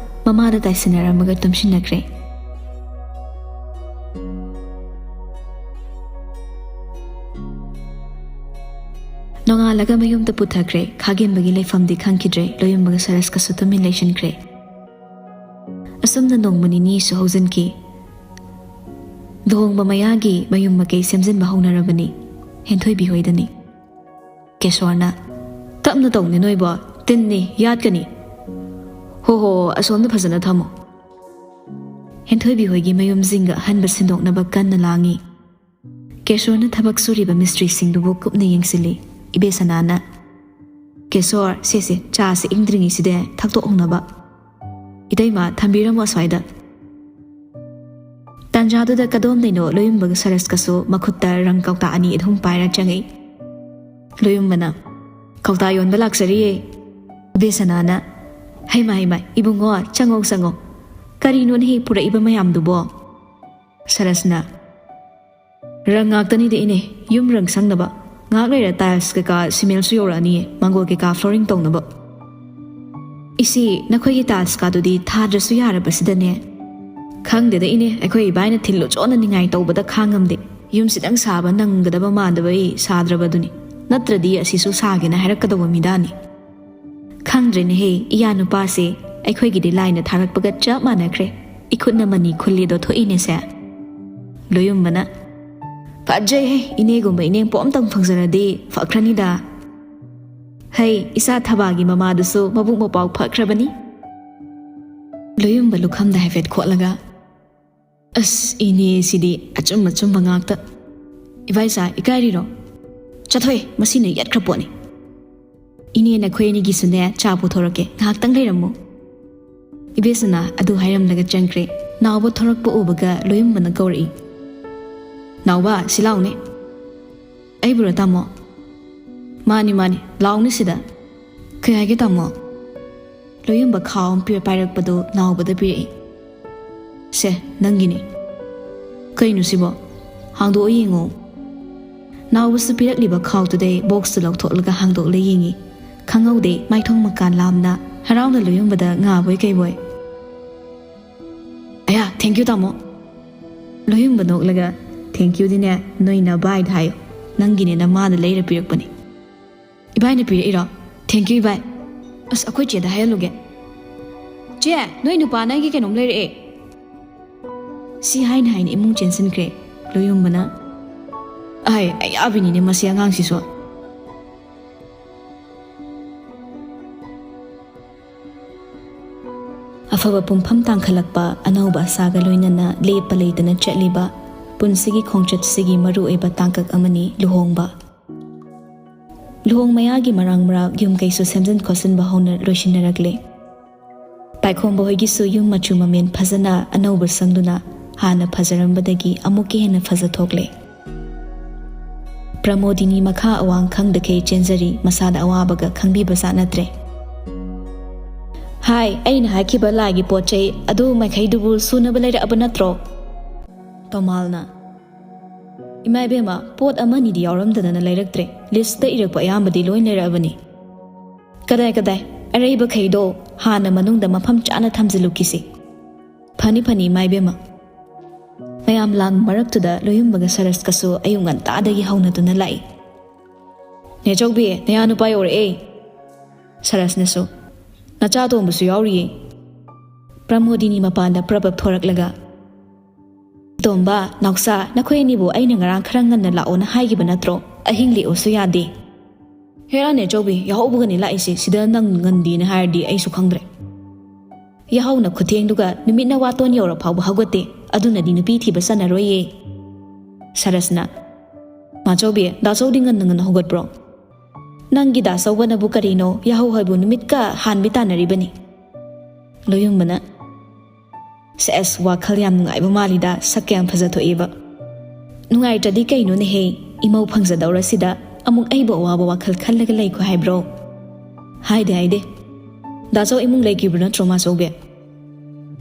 ꯃꯃꯥꯗ ꯇꯥꯏꯁꯤꯟꯅꯔꯝꯃꯒ ꯇꯨꯝꯁꯤꯟꯅꯈ꯭ꯔꯦ ꯅꯣꯡꯉꯥꯜꯂꯒ ꯃꯌꯨꯝꯗ ꯄꯨꯊꯈ꯭ꯔꯦ ꯈꯥꯒꯦꯝꯕꯒꯤ ꯂꯩꯐꯝꯗꯤ ꯈꯪꯈꯤꯗ꯭ꯔꯦ ꯂꯣꯌꯨꯝꯕꯒ ꯁꯔꯁꯀꯁꯨ ꯇꯨꯃꯤꯟ ꯂꯩꯁꯤꯟꯈ꯭ꯔꯦ ꯑꯁꯨꯝꯅ ꯅꯣꯡꯃ ꯅꯤꯅꯤꯁꯨ ꯍꯧꯖꯤꯟꯈꯤ ꯂꯨꯍꯣꯡꯕ ꯃꯌꯥꯒꯤ ꯃꯌꯨꯝ ꯃꯀꯩ ꯁꯦꯝꯖꯤꯟꯕ ꯍꯧꯅꯔꯕꯅꯤ ꯍꯦꯟꯊꯣꯏꯕꯤ ꯍꯣꯏꯗꯅꯤ ꯀꯦꯁꯣꯔꯅ ꯇꯞꯅ ꯇꯧꯅꯦ ꯅꯣꯏꯕꯣ ꯇꯤꯟꯅꯤ ꯌꯥꯠꯀꯅꯤ ꯍꯣ ꯍꯣ ꯑꯁꯣꯝꯗ ꯐꯖꯅ ꯊꯝꯃꯣ ꯍꯦꯟꯊꯣꯏꯕꯤ ꯍꯣꯏꯒꯤ ꯃꯌꯨꯝꯁꯤꯡꯒ ꯑꯍꯟꯕ ꯁꯤꯟꯗꯣꯛꯅꯕ ꯀꯟꯅ ꯂꯥꯡꯉꯤ ꯀꯦꯁꯣꯔꯅ ꯊꯕꯛ ꯁꯨꯔꯤꯕ ꯃꯤꯁꯇ꯭ꯔꯤꯁꯤꯡꯗꯨꯕꯨ ꯀꯨꯞꯅ ꯌꯦꯡꯁꯤꯜꯂꯤ ꯏꯕꯦꯁꯅꯥꯅ ꯀꯦꯁꯣꯔ ꯁꯦꯁꯦ ꯆꯥꯁꯦ ꯏꯪꯗ꯭ꯔꯤꯉꯩꯁꯤꯗ ꯊꯛꯇꯣꯛꯍꯧꯅꯕ ꯏꯇꯩꯃ ꯊꯝꯕꯤꯔꯝꯃꯣ ꯑꯁ꯭ꯋꯥꯏꯗ ꯇꯥꯟꯖꯥꯗꯨꯗ ꯀꯗꯣꯝꯗꯩꯅꯣ ꯂꯣꯌꯨꯝꯕꯒ ꯁꯔꯁꯀꯁꯨ ꯃꯈꯨꯠꯇ ꯔꯪ ꯀꯧꯇꯥ 2 ꯑꯍꯨꯝ ꯄꯥꯏꯔ ꯆꯪꯉꯛꯏ ꯂꯣꯌꯨꯝꯕꯅ ꯀꯧꯇꯥ ꯌꯣꯟꯕ ꯂꯥꯛꯆꯔꯤꯌꯦ ꯏꯕꯦꯁꯅꯥꯅ ꯍꯩꯃ ꯍꯩꯃ ꯏꯕꯨꯡꯉꯣ ꯆꯪꯉꯣ ꯆꯪꯉꯣ ꯀꯔꯤꯅꯣꯅꯦ ꯍꯦꯛ ꯄꯨꯔꯛꯏꯕ ꯃꯌꯥꯝꯗꯨꯕꯣ ꯁꯔꯁꯅ ꯔꯪ ꯉꯥꯛꯇꯅꯤꯗ ꯏꯅꯦ ꯌꯨꯝ ꯔꯪ ꯁꯪꯅꯕ ꯉꯥꯛ ꯂꯩꯔ ꯇꯥꯏꯜꯁ ꯀꯩꯀꯥ ꯁꯤꯃꯦꯟꯁꯨ ꯌꯧꯔꯛꯑꯅꯤꯌꯦ ꯃꯥꯡꯒꯣꯜ ꯀꯩꯀꯥ ꯐ꯭ꯂꯣꯔꯤꯡ ꯇꯧꯅꯕ ꯏꯁꯤ ꯅꯈꯣꯏꯒꯤ ꯇꯥꯏꯜꯁ ꯀꯥꯗꯨꯗꯤ ꯊꯥꯗ꯭ꯔꯁꯨ ꯌꯥꯔꯕꯁꯤꯗꯅꯦ ꯈꯪꯗꯦꯗ ꯏꯅꯦ ꯑꯩꯈꯣꯏ ꯏꯕꯥꯏꯅ ꯊꯤꯜꯂꯨ ꯆꯣꯟꯅ ꯅꯤꯡꯉꯥꯏ ꯇꯧꯕꯗ ꯈꯥꯡꯉꯝꯗꯦ ꯌꯨꯝꯁꯤꯗꯪ ꯁꯥꯕ ꯅꯪꯒꯗꯕ ꯃꯥꯟꯗꯕꯩ ꯁꯥꯗ꯭ꯔꯕꯗꯨꯅꯤ ꯅꯠꯇ꯭ꯔꯗꯤ ꯑꯁꯤꯁꯨ ꯁꯥꯒꯦꯅ ꯍꯥꯏꯔꯛꯀꯗꯧꯕ ꯃꯤꯗꯥꯅꯤ ꯈꯪꯗ꯭ꯔꯦꯅꯦꯍꯦ ꯏꯌꯥ ꯅꯨꯄꯥꯁꯦ ꯑꯩꯈꯣꯏꯒꯤꯗꯤ ꯂꯥꯏꯅ ꯊꯥꯔꯛꯄꯒ ꯆꯞ ꯃꯥꯟꯅꯈ꯭ꯔꯦ ꯏꯈꯨꯠꯅ ꯃꯅꯤ ꯈꯨꯜꯂꯤꯗꯣ ꯊꯣꯛꯏꯅꯦꯁꯦ ꯂꯣꯌꯨꯝꯕꯅ ꯐꯖꯩꯍꯦ ꯏꯅꯦꯒꯨꯝꯕ ꯏꯅꯦꯡꯄꯣ ꯑꯝꯇꯪ ꯐꯪꯖꯔꯗꯤ ꯐꯈ꯭ꯔꯅꯤꯗ ꯍꯩ ꯏꯆꯥ ꯊꯕꯥꯒꯤ ꯃꯃꯥꯗꯨꯁꯨ ꯃꯕꯨꯛ ꯃꯄꯥꯎ ꯐꯈ꯭ꯔꯕꯅꯤ ꯂꯣꯌꯨꯝꯕ ꯂꯨꯈꯝꯗ ꯍꯥꯏꯐꯦꯠ ꯈꯣꯠꯂꯒ ꯑꯁ ꯏꯅꯦꯁꯤꯗꯤ ꯑꯆꯨꯝ ꯑꯆꯨꯝꯕ ꯉꯥꯛꯇ ꯏꯕꯥꯏꯆꯥ ꯏꯀꯥꯏꯔꯤꯔꯣ ꯆꯠꯊꯣꯏ ꯃꯁꯤꯅ ꯌꯠꯈ꯭ꯔ ꯄꯣꯠꯅꯤ ꯏꯅꯦ ꯅꯈꯣꯏ ꯑꯅꯤꯒꯤꯁꯨꯅꯦ ꯆꯥ ꯄꯨꯊꯣꯔꯛꯀꯦ ꯉꯥꯏꯍꯥꯛꯇꯪ ꯂꯩꯔꯝꯃꯨ ꯏꯕꯦꯁꯅ ꯑꯗꯨ ꯍꯥꯏꯔꯝꯂꯒ ꯆꯪꯈ꯭ꯔꯦ ꯅꯥꯎꯕ ꯊꯣꯔꯛꯄ ꯎꯕꯒ ꯂꯣꯌꯨꯝꯕꯅ ꯀꯧꯔꯛꯏ ꯅꯥꯎꯕ ꯁꯤ ꯂꯥꯎꯅꯦ ꯑꯩꯕꯨꯔꯣ ꯇꯥꯃꯣ ꯃꯥꯅꯤ ꯃꯥꯅꯤ ꯂꯥꯎꯅꯦ ꯁꯤꯗ ꯀꯩ ꯍꯥꯏꯒꯦ ꯇꯥꯃꯣ ꯂꯣꯌꯨꯝꯕ ꯈꯥꯎ ꯑꯃ ꯄꯥꯏꯔꯛꯄꯗꯨ ꯅꯥꯎꯕꯗ ꯄꯤꯔꯛꯏ ꯁꯦ ꯅꯪꯒꯤꯅꯤ ꯀꯩꯅꯣ ꯁꯤꯕꯣ ꯍꯥꯡꯗꯣꯛꯑ ꯌꯦꯡꯉꯣ ꯅꯥꯎꯕꯁꯨ ꯄꯤꯔꯛꯂꯤꯕ ꯈꯥꯎꯗꯨꯗꯩ ꯕꯣꯛꯁꯇꯨ ꯂꯧꯊꯣꯛꯂꯒ ꯍꯥꯡꯗꯣꯛꯂ ꯌꯦꯡꯉꯤ ꯈꯪꯍꯧꯗꯦ ꯃꯥꯏꯊꯣꯡ ꯃꯀꯥꯟ ꯂꯥꯝꯅ ꯍꯔꯥꯎꯅ ꯂꯣꯌꯨꯝꯕꯗ ꯉꯥꯕꯣꯏ ꯀꯩꯕꯣꯏ ꯑꯌꯥ ꯊꯦꯡꯀ꯭ꯌꯨ ꯇꯥꯃꯣ ꯂꯣꯌꯨꯝꯕ ꯅꯣꯛꯂꯒ ꯊꯦꯡꯀ꯭ꯌꯨꯗꯤꯅꯦ ꯅꯣꯏ ꯅꯕꯥꯏꯗ ꯍꯥꯏꯌꯣ ꯅꯪꯒꯤꯅꯦ ꯅꯃꯥꯗ ꯂꯩꯔ ꯄꯤꯔꯛꯄꯅꯤ ꯏꯕꯥꯏꯅ ꯄꯤꯔꯛꯏꯔꯣ ꯊꯦꯡꯀ꯭ꯌꯨ ꯏꯕꯥꯏ ꯑꯁ ꯑꯩꯈꯣꯏ ꯆꯦꯗ ꯍꯥꯏꯍꯜꯂꯨꯒꯦ ꯆꯦ ꯅꯣꯏ ꯅꯨꯄꯥꯅ ꯑꯩꯒꯤ ꯀꯩꯅꯣꯝ ꯂꯩꯔꯛꯑꯦ ꯁꯤ ꯍꯥꯏꯅ ꯏꯃꯨꯡ ꯆꯦꯟꯁꯤꯟꯈ꯭ꯔꯦ ꯂꯣꯌꯨꯝꯕꯅ ꯑꯌꯥꯕꯤꯅꯤꯅꯦ ꯃꯁꯤ ꯑꯉꯥꯡꯁꯤꯁꯨ ꯑꯐꯕ ꯄꯨꯡꯐꯝ ꯇꯥꯡꯈꯠꯂꯛꯄ ꯑꯅꯧꯕ ꯑꯁꯥꯒ ꯂꯣꯏꯅꯅ ꯂꯦꯞꯄ ꯂꯩꯇꯅ ꯆꯠꯂꯤꯕ ꯄꯨꯟꯁꯤꯒꯤ ꯈꯣꯡꯆꯠꯁꯤꯒꯤ ꯃꯔꯨꯑꯣꯏꯕ ꯇꯥꯡꯀꯛ ꯑꯃꯅꯤ ꯂꯨꯍꯣꯡꯕ꯫ ꯂꯨꯍꯣꯡ ꯃꯌꯥꯒꯤ ꯃꯔꯥꯡ ꯌꯨꯝ ꯀꯩꯁꯨ ꯁꯦꯝꯖꯤꯟ ꯈꯣꯠꯆꯤꯟꯕ ꯍꯧꯅ ꯂꯣꯏꯁꯤꯟꯅꯔꯛꯂꯦ꯫ ꯄꯥꯏꯈꯣꯝꯕ ꯍꯣꯏꯒꯤꯁꯨ ꯌꯨꯝ ꯃꯆꯨ ꯃꯃꯦꯟ ꯐꯖꯅ ꯑꯅꯧꯕ ꯁꯪꯗꯨꯅ ꯍꯥꯟꯅ ꯐꯖꯔꯝꯕꯗꯒꯤ ꯑꯃꯨꯛꯀ ꯍꯦꯟꯅ ꯐꯖꯊꯣꯛꯂꯦ꯫ ꯄ꯭ꯔꯃꯣꯗꯤꯅꯤ ꯃꯈꯥ ꯑꯋꯥꯡ ꯈꯪꯗꯈꯩ ꯆꯦꯟꯖꯔꯤ, ꯃꯁꯥꯗ ꯑꯋꯥꯕꯒ ꯈꯪꯕꯤꯕ ꯖꯥꯠꯅꯠꯇ꯭ꯔꯦ꯫ ꯍꯥꯏ, ꯑꯩꯅ ꯍꯥꯏꯈꯤꯕ ꯂꯥꯏꯒꯤ ꯄꯣꯠ ꯆꯩ ꯑꯗꯨ ꯃꯈꯩꯗꯨꯕꯨ ꯁꯨꯅꯕ ꯂꯩꯔꯛꯑꯕ ꯅꯠꯇ꯭ꯔꯣ? ꯇꯣꯃꯥꯜꯅ: ꯏꯃꯥ ꯏꯕꯦꯝꯃ, ꯄꯣꯠ ꯑꯃꯅꯤꯗꯤ ꯌꯥꯎꯔꯝꯗꯗꯅ ꯂꯩꯔꯛꯇ꯭ꯔꯦ, ꯂꯤꯁꯇ ꯏꯔꯛꯄ ꯑꯌꯥꯝꯕꯗꯤ ꯂꯣꯏ ꯂꯩꯔꯛꯑꯕꯅꯤ꯫ ꯀꯗꯥꯏ ꯑꯔꯩꯕꯈꯩꯗꯣ ꯍꯥꯟꯅ ꯃꯅꯨꯡꯗ ꯃꯐꯝ ꯆꯥꯅ ꯊꯝꯖꯤꯜꯂꯨꯈꯤꯁꯤ꯫ ꯐꯅꯤ ꯏꯃꯥ ꯏꯕꯦꯝꯃ꯫ ꯃꯌꯥꯝ ꯂꯥꯡ ꯃꯔꯛꯇꯨꯗ ꯂꯣꯌꯨꯝꯕꯒ ꯁꯔꯁꯀꯁꯨ ꯑꯌꯨꯛ ꯉꯟꯇꯥꯗꯒꯤ ꯍꯧꯅꯗꯨꯅ ꯂꯥꯛꯏ꯫ ꯅꯦꯆꯧꯕꯤ, ꯅꯌꯥ ꯅꯨꯄꯥ ꯌꯧꯔꯛꯑꯦ꯫ ꯁꯔꯁꯅꯁꯨ: ꯅꯆꯥ ꯇꯣꯝꯕꯁꯨ ꯌꯥꯎꯔꯤꯌꯦ꯫ ꯄ꯭ꯔꯃꯣꯗꯤꯅꯤ ꯃꯄꯥꯟꯗ ꯄ꯭ꯔꯕꯞ ꯊꯣꯔꯛꯂꯒ: ꯇꯣꯝꯕ, ꯅꯥꯎꯆꯥ, ꯅꯈꯣꯏ ꯑꯅꯤꯕꯨ ꯑꯩꯅ ꯉꯔꯥꯡ ꯈꯔ ꯉꯟꯅ ꯂꯥꯛꯑꯣꯅ ꯍꯥꯏꯈꯤꯕ ꯅꯠꯇ꯭ꯔꯣ? ꯑꯍꯤꯡ ꯂꯦꯛꯑꯣꯁꯨ ꯌꯥꯗꯦ꯫ ꯍꯦꯔꯥ ꯅꯦꯆꯧꯕꯤ, ꯌꯥꯍꯧꯕꯒꯅꯤ ꯂꯥꯛꯏꯁꯦ, ꯁꯤꯗ ꯅꯪ ꯉꯟꯗꯦꯅ ꯍꯥꯏꯔꯗꯤ ꯑꯩꯁꯨ ꯈꯪꯗ꯭ꯔꯦ꯫ ꯌꯥꯍꯧꯅ ꯈꯨꯊꯦꯡꯗꯨꯒ ꯅꯨꯃꯤꯠꯅ ꯋꯥꯇꯣꯟ ꯌꯧꯔ ꯐꯥꯎꯕ ꯍꯧꯒꯠꯇꯦ, ꯑꯗꯨꯅꯗꯤ ꯅꯨꯄꯤ ꯊꯤꯕ ꯆꯟꯅꯔꯣꯏꯌꯦ꯫ ꯁꯔꯁꯅ: ꯃꯥꯆꯧꯕꯤ, ꯗꯥꯆꯧꯗꯤ ꯉꯟꯅ ꯍꯧꯒꯠꯄ꯭ꯔꯣ? ꯅꯪꯒꯤ ꯗꯥꯆꯧꯕꯅꯕꯨ ꯀꯔꯤꯅꯣ, ꯌꯥꯍꯧ ꯍꯥꯏꯕꯨ ꯅꯨꯃꯤꯠꯀ ꯍꯥꯟꯕꯤ ꯇꯥꯟꯅꯔꯤꯕꯅꯤ꯫ ꯂꯣꯌꯨꯝꯕꯅ: ꯁꯦꯁ, ꯋꯥꯈꯜ ꯌꯥꯝ ꯅꯨꯡꯉꯥꯏꯕ ꯃꯥꯜꯂꯤꯗ, ꯁꯛ ꯀꯌꯥꯝ ꯐꯖꯊꯣꯛꯏꯕ꯫ ꯅꯨꯡꯉꯥꯏꯇ꯭ꯔꯗꯤ ꯀꯩꯅꯣꯅꯦꯍꯦ, ꯏꯃꯧ ꯐꯪꯖꯗꯧꯔꯁꯤꯗ ꯑꯃꯨꯛ ꯑꯩꯕꯨ ꯑꯋꯥꯕ ꯋꯥꯈꯜ ꯈꯜꯂꯒ ꯂꯩꯈꯣ ꯍꯥꯏꯕ꯭ꯔꯣ? ꯍꯥꯏꯗꯦ꯫ ꯗꯥꯆꯧ ꯏꯃꯨꯡ ꯂꯩꯈꯤꯕ꯭ꯔꯣ ꯅꯠꯇ꯭ꯔꯣ ꯃꯥꯆꯧꯕꯤ?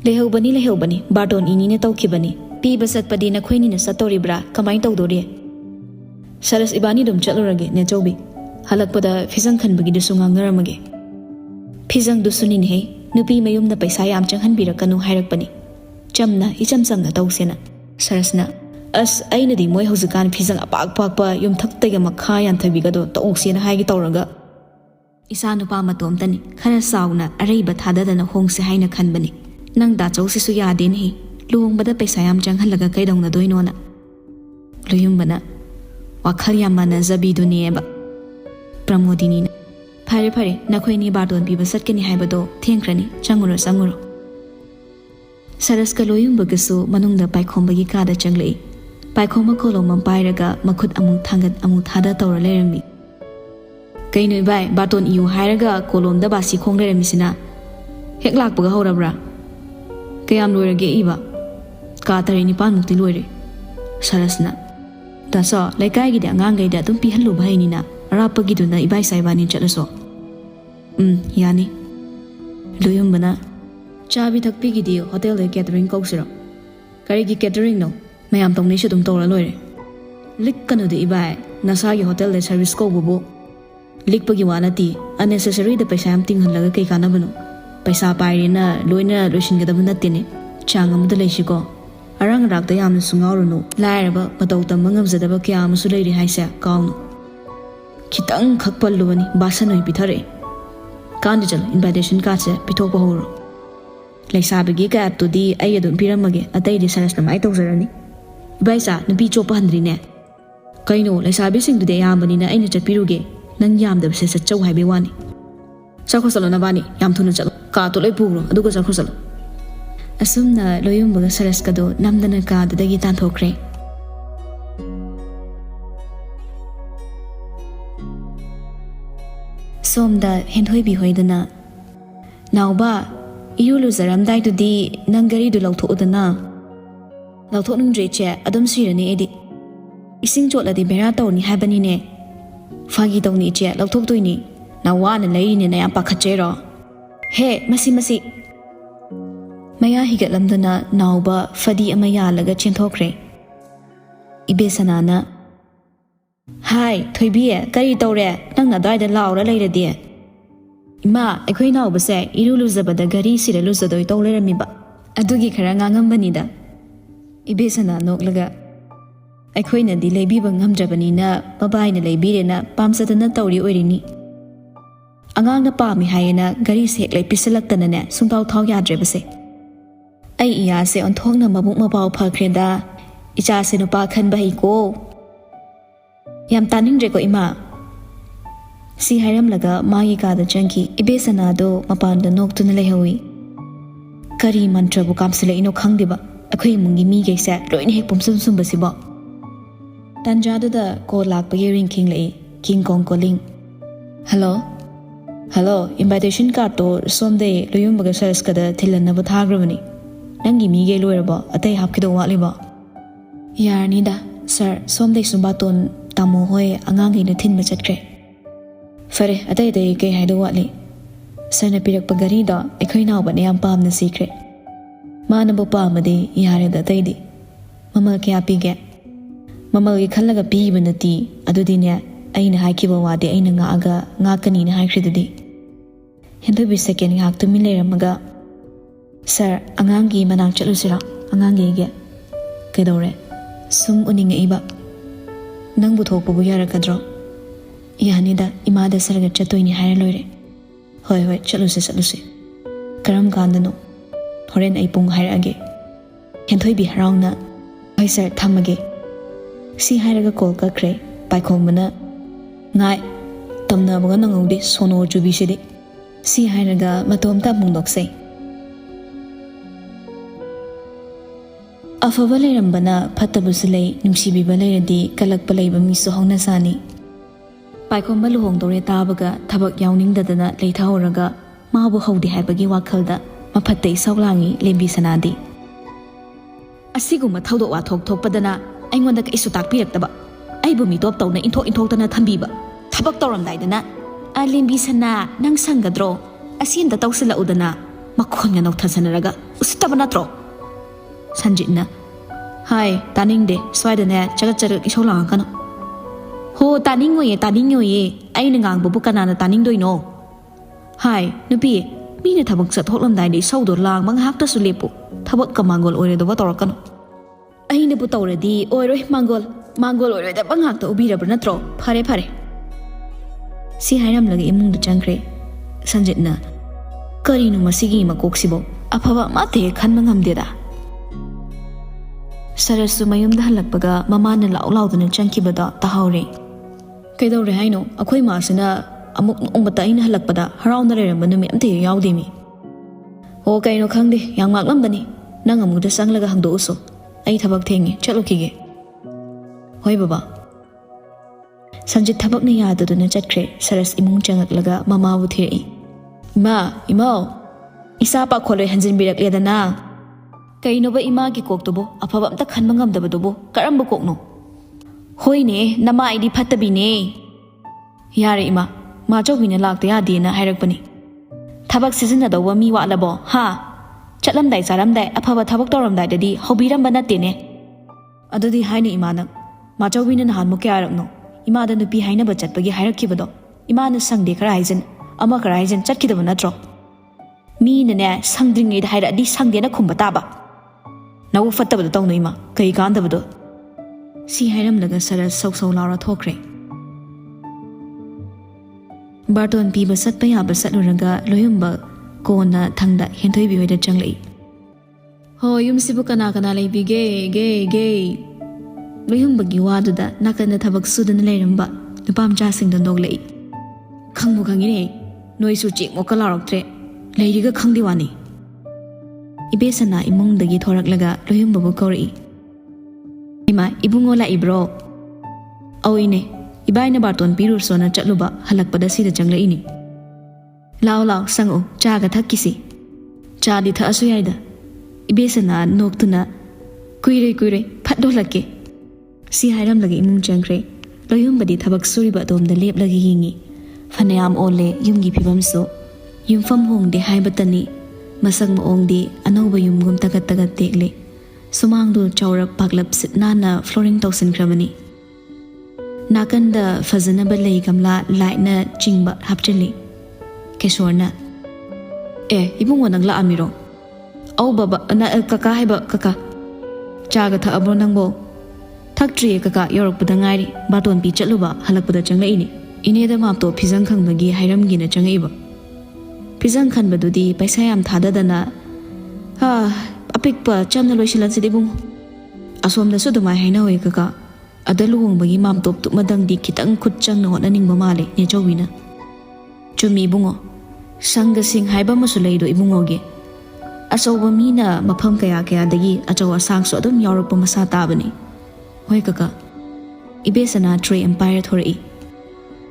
ꯂꯩꯍꯧꯕꯅꯤ, ꯕꯥꯔꯇꯣꯟ ꯏꯅꯤꯅ ꯇꯧꯈꯤꯕꯅꯤ꯫ ꯄꯤꯕ ꯆꯠꯄꯗꯤ ꯅꯈꯣꯏꯅꯤꯅ ꯆꯠꯇꯧꯔꯤꯕ꯭ꯔꯥ, ꯀꯃꯥꯏꯅ ꯇꯧꯗꯣꯔꯤ? ꯁꯔꯁ ꯏꯕꯥꯅꯤ ꯑꯗꯨꯝ ꯆꯠꯂꯨꯔꯒꯦ ꯅꯦꯆꯧꯕꯤ, ꯍꯜꯂꯛꯄꯗ ꯐꯤꯖꯪ ꯈꯟꯕꯒꯤꯗꯨꯁꯨ ꯉꯥꯡꯅꯔꯝꯃꯒꯦ꯫ ꯐꯤꯖꯪꯗꯨꯁꯨꯅꯤꯅꯦꯍꯦ, ꯅꯨꯄꯤ ꯃꯌꯨꯝꯅ ꯄꯩꯁꯥ ꯌꯥꯝ ꯆꯪꯍꯟꯕꯤꯔꯛꯀꯅꯨ ꯍꯥꯏꯔꯛꯄꯅꯤ, ꯆꯝꯅ ꯏꯆꯝ ꯆꯝꯅ ꯇꯧꯁꯦꯅ꯫ ꯁꯔꯁꯅ: ꯑꯁ, ꯑꯩꯅꯗꯤ ꯃꯣꯏ ꯍꯧꯖꯤꯛꯀꯥꯟ ꯐꯤꯖꯪ ꯑꯄꯥꯛꯄ ꯌꯨꯝꯊꯛꯇꯒ ꯃꯈꯥ ꯌꯥꯟꯊꯕꯤꯒꯗꯣ ꯇꯧꯁꯦꯅ ꯍꯥꯏꯒꯦ ꯇꯧꯔꯒ, ꯏꯆꯥ ꯅꯨꯄꯥ ꯃꯇꯣꯝꯇꯅꯤ, ꯈꯔ ꯆꯥꯎꯅ ꯑꯔꯩꯕ ꯊꯥꯗꯗꯅ ꯍꯣꯡꯁꯦ ꯍꯥꯏꯅ ꯈꯟꯕꯅꯤ꯫ ꯅꯪ ꯗꯥꯆꯧꯁꯤꯁꯨ ꯌꯥꯗꯦꯅꯦꯍꯦ, ꯂꯨꯍꯣꯡꯕꯗ ꯄꯩꯁా ꯌꯥꯝ ꯆꯪꯍꯜꯂꯒ ꯀꯩꯗꯧꯅꯗꯣꯏꯅꯣꯅ꯫ ꯂꯣꯌꯨꯝꯕꯅ: ꯋꯥꯈꯜ ꯌꯥꯝ ꯃꯥꯟꯅꯖꯕꯤꯗꯨꯅꯦꯕ꯫ ꯄ꯭ꯔꯃꯣꯗꯤꯅꯤꯅ: ꯐꯔꯦ, ꯅꯈꯣꯏꯅꯤ ꯕꯥꯔꯇꯣꯟ ꯄꯤꯕ ꯆꯠꯀꯅꯤ ꯍꯥꯏꯕꯗꯣ ꯊꯦꯡꯈ꯭ꯔꯅꯤ, ꯆꯪꯉꯨꯔꯣ꯫ ꯁꯔꯁꯀ ꯂꯣꯌꯨꯝꯕꯒꯁꯨ ꯃꯅꯨꯡꯗ ꯄꯥꯏꯈꯣꯝꯕꯒꯤ ꯀꯥꯗ ꯆꯪꯂꯛꯏ꯫ ꯄꯥꯏꯈꯣꯝꯕ ꯀꯣꯂꯣꯝ ꯄꯥꯏꯔꯒ ꯃꯈꯨꯠ ꯑꯃꯨꯛ ꯊꯥꯡꯒꯠ ꯑꯃꯨꯛ ꯊꯥꯗ ꯇꯧꯔ ꯂꯩꯔꯝꯃꯤ꯫ ꯀꯩꯅꯣ ꯏꯕꯥꯏ, ꯕꯥꯔꯇꯣꯟ ꯏꯌꯨ ꯍꯥꯏꯔꯒ ꯀꯣꯂꯣꯝꯗ ꯕꯥꯁꯤ ꯈꯣꯡ ꯂꯩꯔꯝꯃꯤꯁꯤꯅ? ꯍꯦꯛ ꯂꯥꯛꯄꯒ ꯍꯧꯔꯕ꯭ꯔꯥ? ꯀꯌꯥꯝ ꯂꯣꯏꯔꯒꯦ ꯏꯕ? ꯀꯥ 9-10 ꯂꯣꯏꯔꯦ꯫ ꯁꯔꯁꯅ: ꯗꯥꯆꯧ, ꯂꯩꯀꯥꯏꯒꯤꯗꯤ ꯑꯉꯥꯡꯈꯩꯗ ꯑꯗꯨꯝ ꯄꯤꯍꯜꯂꯨꯕ ꯍꯩꯅꯤꯅ, ꯑꯔꯥꯞꯄꯒꯤꯗꯨꯅ ꯏꯕꯥꯏ ꯏꯕꯥꯅꯤ ꯆꯠꯂꯁꯨ? ꯌꯥꯅꯤ꯫ ꯂꯣꯌꯨꯝꯕꯅ: ꯆꯥꯕꯤ ꯊꯛꯄꯤꯒꯤꯗꯤ ꯍꯣꯇꯦꯜꯗ ꯀꯦꯇꯔꯤꯡ ꯀꯧꯁꯤꯔꯣ? ꯀꯔꯤꯒꯤ ꯀꯦꯇꯔꯤꯡꯅꯣ? ꯃꯌꯥꯝ ꯇꯧꯅꯩꯁꯨ ꯑꯗꯨꯝ ꯇꯧꯔ ꯂꯣꯏꯔꯦ꯫ ꯂꯤꯛꯀꯅꯨꯗ ꯏꯕꯥꯏ, ꯅꯁꯥꯒꯤ ꯍꯣꯇꯦꯜꯗ ꯁꯔꯚꯤꯁ ꯀꯧꯕꯕꯨ ꯂꯤꯛꯄꯒꯤ ꯋꯥ ꯅꯠꯇꯦ, ꯑꯟꯅꯦꯁꯦꯁꯔꯤꯗ ꯄꯩꯁꯥ ꯌꯥꯝ ꯇꯤꯡꯍꯜꯂꯒ ꯀꯩ ꯀꯥꯟꯅꯕꯅꯣ? ꯄꯩꯁꯥ ꯄꯥꯏꯔꯦꯅ ꯂꯣꯏꯅ ꯂꯣꯏꯁꯤꯟꯒꯗꯕ ꯅꯠꯇꯦꯅꯦ, ꯆꯥꯡ ꯑꯃꯗ ꯂꯩꯁꯤꯀꯣ꯫ ꯑꯔꯥꯡ ꯑꯔꯥꯛꯇ ꯌꯥꯝꯅꯁꯨ ꯉꯥꯎꯔꯨꯅꯨ, ꯂꯥꯏꯔꯕ ꯃꯇꯧ ꯇꯝꯕ ꯉꯝꯖꯗꯕ ꯀꯌా ꯑꯃꯁꯨ ꯂꯩꯔꯤ ꯍꯥꯏꯁꯦ ꯀꯥꯎꯅꯨ꯫ ꯈꯤꯇꯪ ꯈꯛ ꯄꯜꯂꯨꯕꯅꯤ, ꯕꯥꯁꯟ ꯑꯣꯏ ꯄꯤꯊꯔꯛꯑꯦ꯫ ꯀꯥꯟꯗ ꯆꯠꯂꯣ, ꯏꯟꯚꯥꯏꯇꯦꯁꯟ ꯀꯥꯔꯗꯁꯦ ꯄꯤꯊꯣꯛꯄ ꯍꯧꯔꯣ꯫ ꯂꯩꯁꯥꯕꯤꯒꯤ ꯀꯥꯔꯗꯇꯨꯗꯤ ꯑꯩ ꯑꯗꯨꯝ ꯄꯤꯔꯝꯃꯒꯦ, ꯑꯇꯩꯗꯤ ꯁꯔꯁꯅ ꯃꯥꯏ ꯇꯧꯖꯔꯅꯤ꯫ ꯏꯕꯥꯏꯆꯥ, ꯅꯨꯄꯤ ꯆꯣꯞꯄ ꯍꯟꯗ꯭ꯔꯤꯅꯦ? ꯀꯩꯅꯣ, ꯂꯩꯁꯥꯕꯤꯁꯤꯡꯗꯨꯗꯤ ꯑꯌꯥꯝꯕꯅꯤꯅ ꯑꯩꯅ ꯆꯠꯄꯤꯔꯨꯒꯦ, ꯅꯪ ꯌꯥꯝꯗꯕꯁꯦ ꯆꯠꯆꯧ ꯍꯥꯏꯕꯩ ꯋꯥꯅꯤ꯫ ꯆꯠꯈ꯭ꯔꯣ ꯅꯕꯥꯅꯤ, ꯌꯥꯝ ꯊꯨꯅ ꯆꯠꯂꯣ, ꯀꯥꯔꯗꯇꯣ ꯂꯣꯏ ꯄꯨꯈ꯭ꯔꯣ, ꯑꯗꯨꯒ ꯆꯠꯈ꯭ꯔꯣ꯫ ꯑꯁꯨꯝꯅ ꯂꯣꯌꯨꯝꯕꯒ ꯁꯔꯁꯀꯗꯣ ꯅꯝꯗꯅ ꯀꯥꯗꯨꯗꯒꯤ ꯇꯥꯟꯊꯣꯛꯈ꯭ꯔꯦ꯫ ꯁꯣꯝꯗ ꯍꯦꯟꯊꯣꯏꯕꯤ ꯍꯣꯏꯗꯅ: ꯅꯥꯎꯕ, ꯏꯔꯨ ꯂꯨꯖꯔꯝꯗꯥꯏꯗꯨꯗꯤ ꯅꯪ ꯒꯥꯔꯤꯗꯨ ꯂꯧꯊꯣꯛꯎꯗꯅ꯫ ꯂꯧꯊꯣꯛꯅꯤꯡꯗ꯭ꯔꯦ ꯏꯆꯦ, ꯑꯗꯨꯝ ꯁꯤꯔꯅꯤ ꯑꯩꯗꯤ꯫ ꯏꯁꯤꯡ ꯆꯣꯠꯂꯗꯤ ꯕꯦꯔꯥ ꯇꯧꯔꯅꯤ ꯍꯥꯏꯕꯅꯤꯅꯦ꯫ ꯐꯥꯒꯤ ꯇꯧꯅꯤ ꯏꯆꯦ, ꯂꯧꯊꯣꯛꯇꯣꯏꯅꯤ꯫ ꯅꯪ ꯋꯥꯅ ꯂꯩꯔꯤꯅꯦꯅ ꯌꯥꯝ ꯄꯥꯈꯠꯆꯩꯔꯣ? ꯍꯦ, ꯃꯁꯤ꯫ ꯃꯌꯥ ꯍꯤꯒꯠꯂꯝꯗꯨꯅ ꯅꯥꯎꯕ ꯐꯗꯤ ꯑꯃ ꯌꯥꯜꯂꯒ ꯆꯦꯟꯊꯣꯛꯈ꯭ꯔꯦ꯫ ꯏꯕꯦꯁꯅꯥꯅ: ꯍꯥꯏ ꯊꯣꯏꯕꯤ, ꯀꯔꯤ ꯇꯧꯔꯦ ꯅꯪꯅ ꯑꯗ꯭ꯋꯥꯏꯗ ꯂꯥꯎꯔ ꯂꯩꯔꯗꯤ? ꯏꯃꯥ, ꯑꯩꯈꯣꯏ ꯅꯥꯎꯕꯁꯦ ꯏꯔꯨ ꯂꯨꯖꯕꯗ ꯘꯔꯤꯁꯤꯗ ꯂꯨꯖꯗꯣꯏ ꯇꯧ ꯂꯩꯔꯝꯃꯤꯕ, ꯑꯗꯨꯒꯤ ꯈꯔ ꯉꯥꯡꯉꯝꯕꯅꯤꯗ꯫ ꯏꯕꯦꯁꯅꯥ ꯅꯣꯛꯂꯒ: ꯑꯩꯈꯣꯏꯅꯗꯤ ꯂꯩꯕꯤꯕ ꯉꯝꯗ꯭ꯔꯕꯅꯤꯅ ꯃꯕꯥꯏꯅ ꯂꯩꯕꯤꯔꯦꯅ ꯄꯥꯝꯖꯗꯅ ꯇꯧꯔꯤ ꯑꯣꯏꯔꯤꯅꯤ꯫ ꯑꯉꯥꯡꯅ ꯄꯥꯝꯃꯤ ꯍꯥꯏꯌꯦꯅ ꯘꯔꯤꯁꯦ ꯍꯦꯛ ꯂꯩ ꯄꯤꯁꯤꯜꯂꯛꯇꯅꯅꯦ ꯁꯨꯡꯊꯥꯎ ꯌꯥꯗ꯭ꯔꯦꯕꯁꯦ꯫ ꯑꯩ ꯏꯌꯥꯁꯦ ꯑꯣꯟꯊꯣꯛꯅ ꯃꯕꯨꯛ ꯃꯄꯥꯎ ꯐꯈ꯭ꯔꯦꯗ, ꯏꯆꯥꯁꯦ ꯅꯨꯄꯥ ꯈꯟꯕ ꯍꯩꯀꯣ꯫ ꯌꯥꯝ ꯇꯥꯅꯤꯡꯗ꯭ꯔꯦꯀꯣ ꯏꯃꯥ꯫ ꯁꯤ ꯍꯥꯏꯔꯝꯂꯒ ꯃꯥꯒꯤ ꯀꯥꯗ ꯆꯪꯈꯤ꯫ ꯏꯕꯦꯁꯅꯥꯗꯣ ꯃꯄꯥꯟꯗ ꯅꯣꯛꯇꯨꯅ ꯂꯩꯍꯧꯏ꯫ Kari mantra bu kamsila ino khangdiba akhoi mungi mi geisa loina hek pumsum sumbasibo tanjadu da ko lakpagi ring king lei king kong calling hello invitation card to somde loyumbaga service kada thilana bu thagrabani nangi mi ge loirabo atai hapkido walibo yarni da sir somde sumbaton tamo hoy angang ina thinma chatkre fare atai dai ke haido wali sana pirak pagari da ekhoi naw bane yam pamna sikre mana bo pamade yare da tai di mama kya pige mama gi khallaga pi banati adudi ne aina haikiba wade aina nga aga nga kani na haikhridadi hindu bi second ngak tu min leramaga sir angangi manang chalusira angangi ge kedore sum uninga iba nangbu thokpu bu yarakadro yani da imada sarga chatoini haira loire hoi chalusi karam kandano horen ai pung hairage henthoi bi harauna hoi sir thamage si hairaga kol ka kre paikhomna ngai tamna boga nangudi sono jubi sidi si hairaga matomta mungdokse afaba leirambana phatabusile nungsibi baleradi kalakpa leiba mi so hongna sani paikhomba luhongdore tabaga thabak yawningdadana leithauraga mabu hodi haibagi wakhalda mafattei saulangi lembi sanadi asiguma thaudo wa thokpadana aingonda ka isu takpiraktaba aibu mi top tawna inthok tana thambiba thabak tawramdaidana a lembi sana nang sangadro asinda tawsila udana makhonga nau thasanaraga usitaba natro sanjitna hai taningde swaidane chagat isolang kana ho taningoye aina ngang bu kanana taningdoino hai nupi mine thabak chathoklamdai de saudo lang mang hakta sulepu thabak ka mangol oire do torakano aina bu tawradi oiroi mangol oire da bang hakta ubirabra natro phare si hairam lagi imung du changkre sanjitna karinu masigi makoksibo afaba mate khanma ngamde da sarasu mayum da halakpaga mamana laudana chankibada tahawre kaidawre haino akhoi masina amuk umbata ina halakpada harauna leramba numi amte yawde mi ho kaino khangde yangmak lambani nang amuda sanglaga hangdo uso ai thabak thengi chalokige hoi baba sanjit thabak ne yadaduna chatkre saras imung changaklaga mama bu thiri ima isa pa kholoi hanjin birak ledana kaino ba ima gi koktobo afaba amta khanma ngamdabadobo karamba kokno hoine nama aidi phatabine yare ima ma chawbina lakta yadena hairakpani thabak sizina dawa mi walabo ha chatlamdai charamdai afaba thabak toramdai dadi hobiramba natene adudi haini imana ma chawbina nahan mu kyarakno ima da nupi haina ba chatpagi hairakibado ima na sangde khara haijin ama khara haijin chatkidaba natro mi ne sangdringai da haira di sangde na khumba taba nawu fattabado tawno ima kai kandabado si hairam laga saras sau laura thokre barton pi basat pa ya basat luraga loyumba kona thangda henthoi bi hoida changlei ho yum sibu kana lei bi ge loyumba gi wadu da nakana thabak sudan leiramba nupam cha sing don doglei khangmu khangi ne noi su chi mo kala roktre leiriga khangdi wani ibesana imung dagi thorak laga loyumba bu kori ima ibungo la ibro awine ibaina barton pirur sona chatluba halakpada sida changlei ni lao sango cha ga thakisi cha di tha asu yaida ibesana noktuna kuire phatdolake si hairam lagi imung changre loyum badi thabak suri ba dom da lep lagi hingi fanayam ole yumgi phibam so yumfam hong de haibatani masang mo ong di anoba yumgum tagat tekle sumang du chaurak paglap sit nana flooring tawsin kramani nakanda fazana ba lei gamla laina chingba hapchili keshorna ibungo nangla amiro au baba na kaka haiba kaka chaga tha abro nangbo thaktri kaka yorok pudangairi baton pi chatluba halakpada changlei ni ineda mapto phizang khangbagi hairam gi na changaiba phizang khan badudi paisa yam thadadana apikpa chamna loisilan sidibung asomda su dumai haina hoi kaka adalu bagi mamtop tu madang di kitang khut chang na honaning ba male ne chawina chumi bungo sangga sing haiba masulai do ibungo ge ꯑꯆꯧꯕ ꯃꯤꯅ ꯃꯐꯝ ꯀꯌꯥꯗꯒꯤ ꯑꯆꯧ ꯑꯁꯥꯡꯁꯨ ꯑꯗꯨꯝ ꯌꯥꯎꯔꯛꯄ ꯃꯁꯥ ꯇꯥꯕꯅꯤ ꯍꯣꯏ ꯀꯀꯥ ꯏꯕꯦꯁꯅ ꯇ꯭ꯔꯦ ꯑꯃ ꯄꯥꯏꯔ ꯊꯣꯔꯛꯏ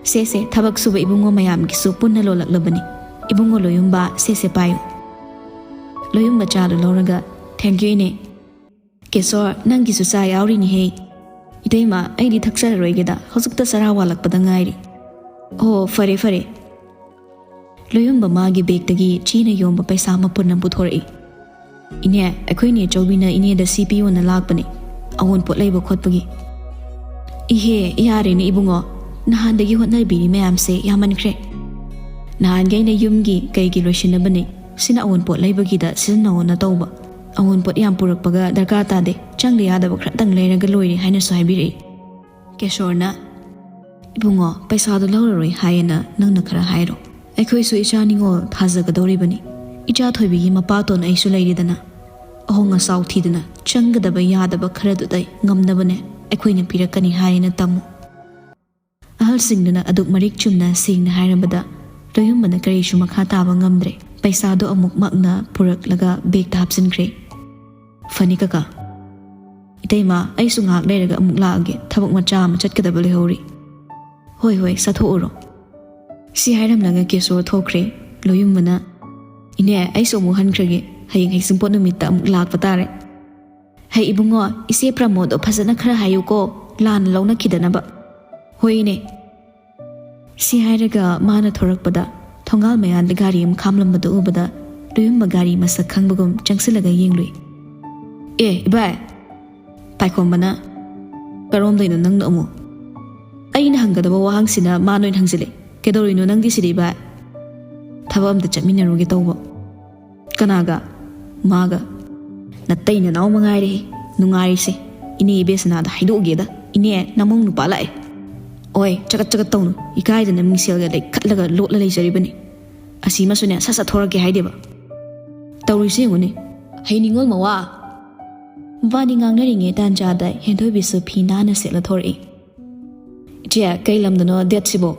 ꯁꯦ ꯊꯕꯛ ꯁꯨꯕ ꯏꯕꯨꯡꯉꯣ ꯃꯌꯥꯝꯒꯤꯁꯨ ꯄꯨꯟꯅ ꯂꯣꯜꯂꯛꯂꯕꯅꯤ ꯏꯕꯨꯡꯉꯣ ꯂꯣꯌꯨꯝꯕ ꯁꯦ ꯄꯥꯏꯌꯨ ꯂꯣꯌꯨꯝꯕ ꯆꯥꯗꯨ ꯂꯧꯔꯒ ꯊꯦꯡꯛ ꯌꯨ ꯏꯅꯦ ꯀꯦꯁꯣꯔ ꯅꯪꯒꯤꯁꯨ ꯆꯥ ꯌꯥꯎꯔꯤꯅꯤꯍꯦ ꯏꯇꯩꯃ ꯑꯩꯗꯤ ꯊꯛꯆꯔꯔꯣꯏꯒꯦꯗ ꯍꯧꯖꯤꯛꯇ ꯆꯔꯥ ꯋꯥꯜꯂꯛꯄꯗ ꯉꯥꯏꯔꯤ ꯑꯣ ꯐꯔꯦ ꯂꯣꯌꯨꯝꯕ ꯃꯥꯒꯤ ꯕꯦꯒꯇꯒꯤ ꯆꯤꯅ ꯌꯣꯝꯕ ꯄꯩꯁꯥ ꯃꯄꯨꯟ ꯑꯃ ꯄꯨꯊꯣꯔꯛꯏ ꯏꯅꯦ ꯑꯩꯈꯣꯏꯅꯦ ꯆꯧꯕꯤꯅ ꯏꯅꯦꯗ ꯁꯤ ꯄꯤꯌꯣꯅ ꯂꯥꯛꯄꯅꯤ ꯑꯑꯣꯟꯄꯣꯠ ꯂꯩꯕ ꯈꯣꯠꯄꯒꯤ इहे यारेने इबुंगो नहानदगी होटनबीरी मैमसे यामनख्रे नहानगैना युमगी कैगी लोइसिनबने सिना अवनपोट लैबगीदा सिजनावना तौबा अवनपोट याम पुरकपगा दरकार तादे चंगले यादब खरतंग लेरगा लोइरे हाइना सोहाइबिरे केशोरना इबुंगो पैसादो लौररोय हायना नंगना खरा हाइरो अखोइसु इचानिंगो थाजगदौरिबनी इचा थोइबिगी मपातोन आइसु लैरिदना अहोंगा साउथीदना चंगदबा यादब खरदुदै ngamnabane अखोइना पिरकनी हायना तमु अहलसिंगना अदुक मरिक चुमना सिंगना हायरबदा लोयुमना करिसु मखा ताबा ngamdre पैसादो अमुक मकना पुरकलगा बेग हापसिनख्रे फनी कका इतैमा आइसु ngak लेरगा अमुक लागे थबक मचा अमा चटकदबा लेहौरी होय साथोउरो सी हायरमलगा केसोर थोख्रे लोयुमना इने आइसु अमुक हनख्रगे हयिंग हेसिंपोट नुमित्ता अमुक लाकपा तारे है इबुंगो इसे प्रमोद फजना खरा हायुको लान लौना खिदनबा होइने सी हायरगा माना थोरकपदा थोंगाल मयान गाड़ी अम खामलमबदा उबदा लोयुम गाड़ी मसक खंगबगुम चंगसिलगा येंगलुई ए इबाय पाइखोमबना करोमदैनो नंगनो अमु अइना हंगदबा वाहंगसिना मानोइन हंगसिले केदोरिनो नंगदि सिदि बाय थबमदा चटमिनरुगे तौबा कनागा मागा नत्तैना नाव मंगाइरे नुंगाइसे इने बेसनादा हाइदोगेदा इने नमंग नुपा लाए ओय चकत तौनु इकाइदना मिसेलगा लै खटलगा लोटला लैजरिबनी असीमसुने ससा थोरके हाइदेबा तौरिसे गुने हैनिंगोल मवा वानी ngangnariंगे तानजादा हेंथोइबिसु फिनाना सेला थोरई जे कैलमदनो डेट सिबो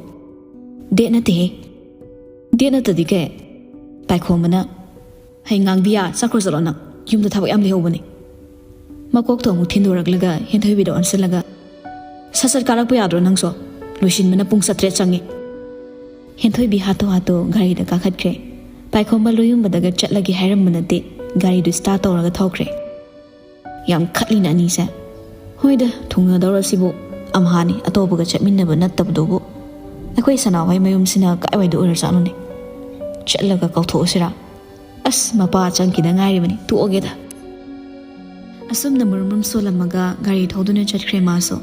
डेट नतदि के पाइखोमना है nganगदिया साख्रो जलोना युमदा थबक याम लेहौबनी मकोक थोंगु थिंदोरगलगा हेंथोइबिदो अनसलगा ससर कारकपो याद्रो नंगसो लोइसिनमना पुंग 7 चंगे हेंथोइबि हातो गाड़ी काखत्रे पाइखोमबा लोयुमबदगा चटलगे हायरमबनते गाड़ी दु स्टार्ट तौरगा थौख्रे याम खटलिना अनीसे होइदा थुंगदौरसिबो अमहानी अतोबगा चटमिन्नबा नत्तबदोबो अखोइ सनावै मयुमसिना काइवैदो ओरसानुने चटलगा कौथोसिरा अस मपा चंकिदा गाइरिबनी तुओगेदा असुमना मुरमुम सोलमगा गाड़ी थौदुने चटख्रे मासो